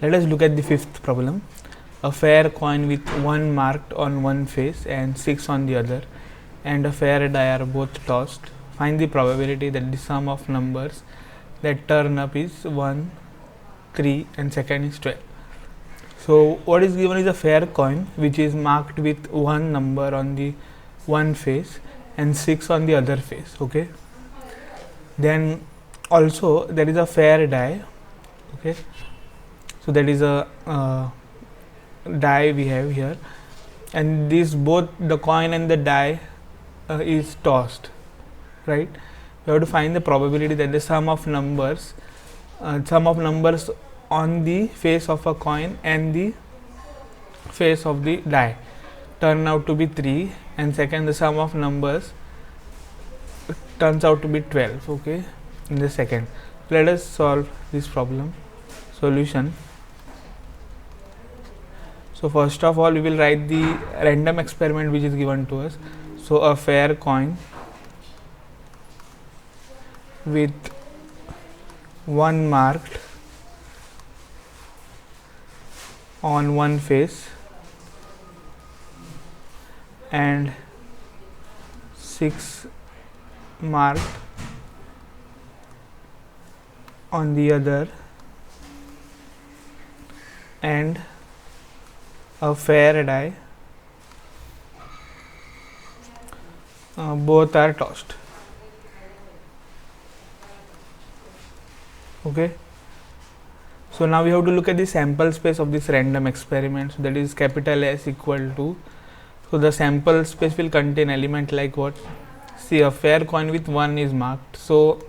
Let us look at the fifth problem. A fair coin with 1 marked on one face and 6 on the other, and a fair die are both tossed. Find the probability that the sum of numbers that turn up is 1, 3 and second is 12. So what is given is a fair coin which is marked with one number on the one face and 6 on the other face. Okay. Then also there is a fair die. Okay. So that is a die we have here, and this both the coin and the die is tossed, right? We have to find the probability that the sum of numbers on the face of a coin and the face of the die turn out to be 3, and second the sum of numbers turns out to be 12. Okay, in the second, let us solve this problem. Solution. So first of all, we will write the random experiment which is given to us. So a fair coin with one marked on one face and 6 marked on the other, and a fair die, both are tossed. Okay. So now we have to look at the sample space of this random experiment. So that is capital S equal to, so the sample space will contain element like what? See, a fair coin with 1 is marked, so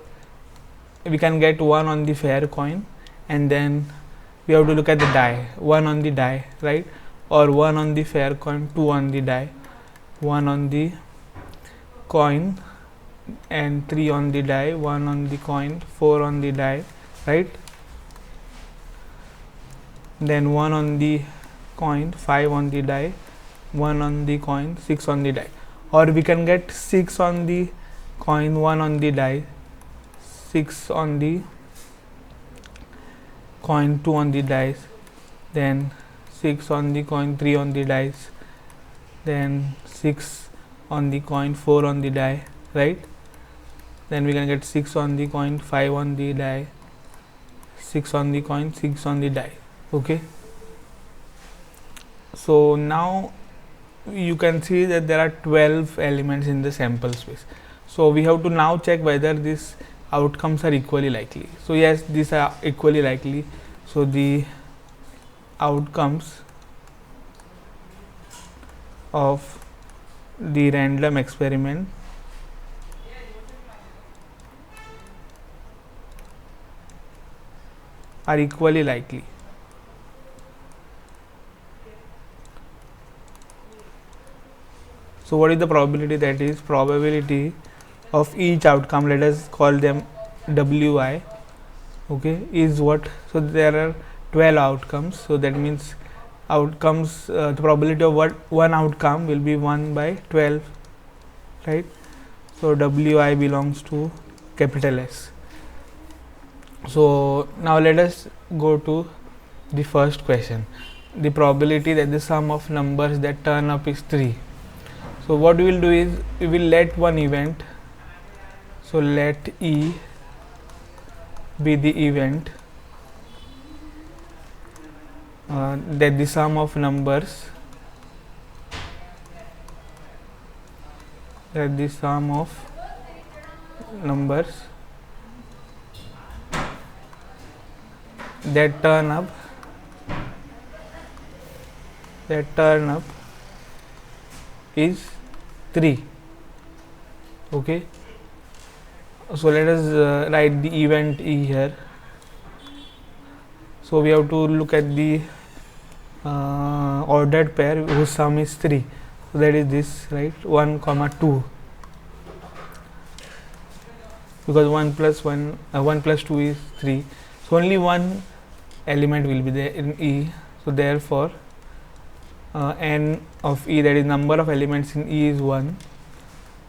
we can get 1 on the fair coin, and then we have to look at the die, 1 on the die, right? Or 1 on the fair coin, 2 on the die, 1 on the coin and 3 on the die, 1 on the coin, 4 on the die, right? Then 1 on the coin, 5 on the die, 1 on the coin, 6 on the die. Or we can get 6 on the coin, 1 on the die, 6 on the coin, 2 on the dice, then 6 on the coin, 3 on the dice, then 6 on the coin, 4 on the die, right? Then we can get 6 on the coin, 5 on the die, 6 on the coin, 6 on the die. Okay. So now you can see that there are 12 elements in the sample space. So we have to now check whether these outcomes are equally likely. So yes, these are equally likely. So the outcomes of the random experiment are equally likely. So what is the probability? That is probability of each outcome, let us call them Wi, okay, is what? So there are 12 outcomes, so that means outcomes, the probability of one outcome will be 1 by 12, right? So Wi belongs to capital S. So now let us go to the first question. The probability that the sum of numbers that turn up is 3. So what we will do is we will let one event. So let E be the event that the sum of numbers that turn up is 3. Okay. So let us write the event E here. So we have to look at the ordered pair whose sum is 3. So that is this, right? 1, 2. Because 1 plus 2 is 3. So only one element will be there in E. So therefore n of E, that is number of elements in E, is 1.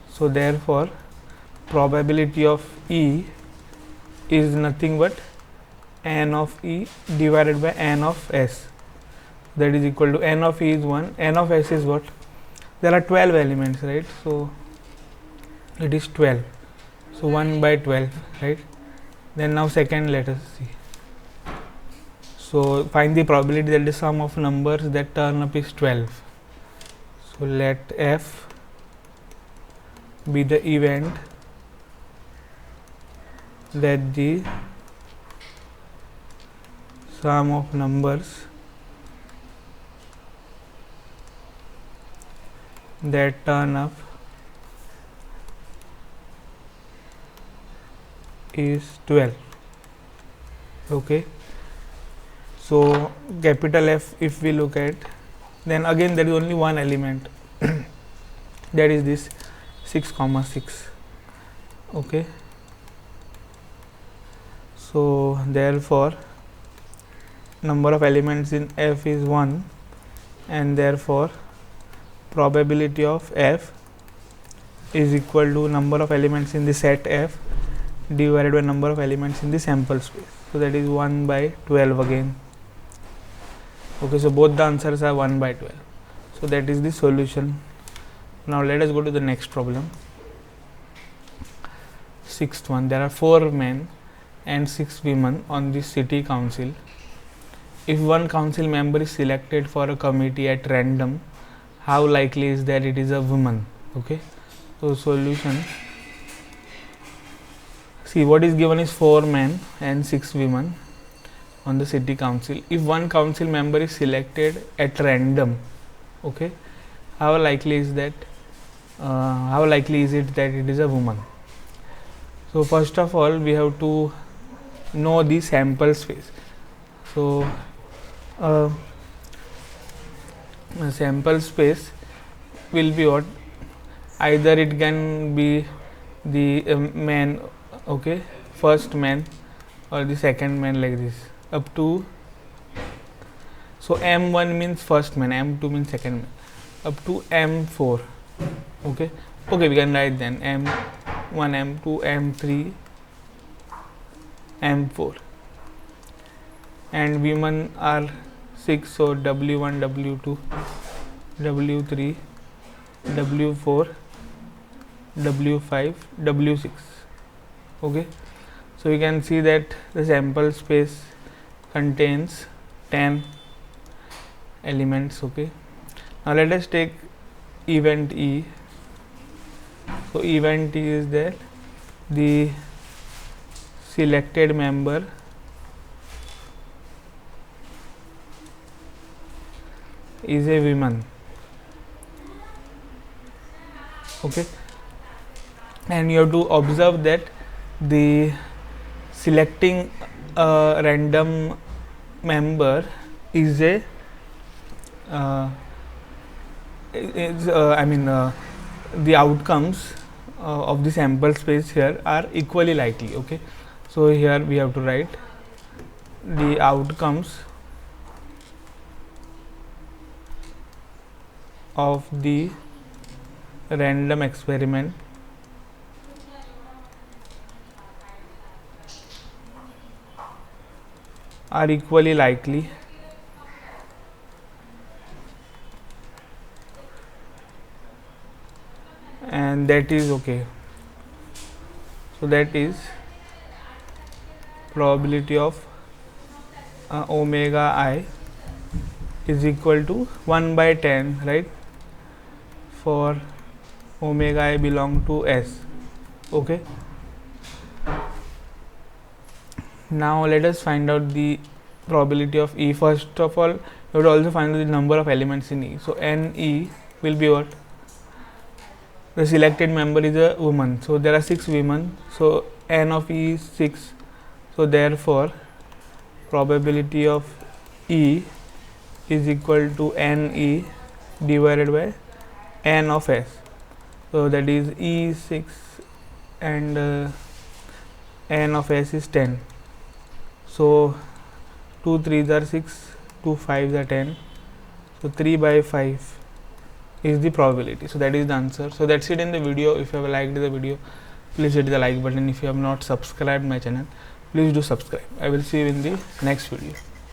So therefore probability of E is nothing but n of e divided by n of s, that is equal to n of e is 1, n of s is what? There are 12 elements, right? So it is 12, so 1 by 12, right? Then now second, let us see. So find the probability that the sum of numbers that turn up is 12. So let f be the event that the sum of numbers that turn up is 12. Okay, so capital F, if we look at, then again there is only one element that is this 6,6. Okay, so therefore number of elements in F is 1, and therefore probability of F is equal to number of elements in the set F divided by number of elements in the sample space. So that is 1 by 12 again. Okay, so both the answers are 1 by 12. So that is the solution. Now let us go to the next problem. Sixth one. There are 4 men and 6 women on the city council. If one council member is selected for a committee at random, how likely is that it is a woman? Okay, so solution. See, what is given is 4 men and 6 women on the city council. If one council member is selected at random, okay, how likely is that? How likely is it that it is a woman? So first of all, we have to know the sample space. So sample space will be what? Either it can be the man, okay, first man, or the second man, like this up to. So M1 means first man, M2 means second man, up to M4. Okay, we can write then M1, M2, M3, M4, and women are 6. So W1, W2, W3, W4, W5, W6. Okay, so you can see that the sample space contains 10 elements. Okay, now let us take event E. So event E is that the selected member is a woman. Okay, and you have to observe that the selecting a random member is a the outcomes of the sample space here are equally likely. Okay, so here we have to write the outcomes of the random experiment are equally likely and that is okay. So that is probability of omega I is equal to 1 by 10, right, for omega I belong to S. Okay, now let us find out the probability of E. First of all, you have to also find out the number of elements in E. So NE will be what? The selected member is a woman, so there are 6 women, so N of E is 6. So therefore probability of E is equal to NE divided by N of S. So that is E is 6 and N of S is 10. So 2 3s are 6, 2 5s are 10. So 3 by 5 is the probability. So that is the answer. So that's it in the video. If you have liked the video, please hit the like button. If you have not subscribed my channel, please do subscribe. I will see you in the next video.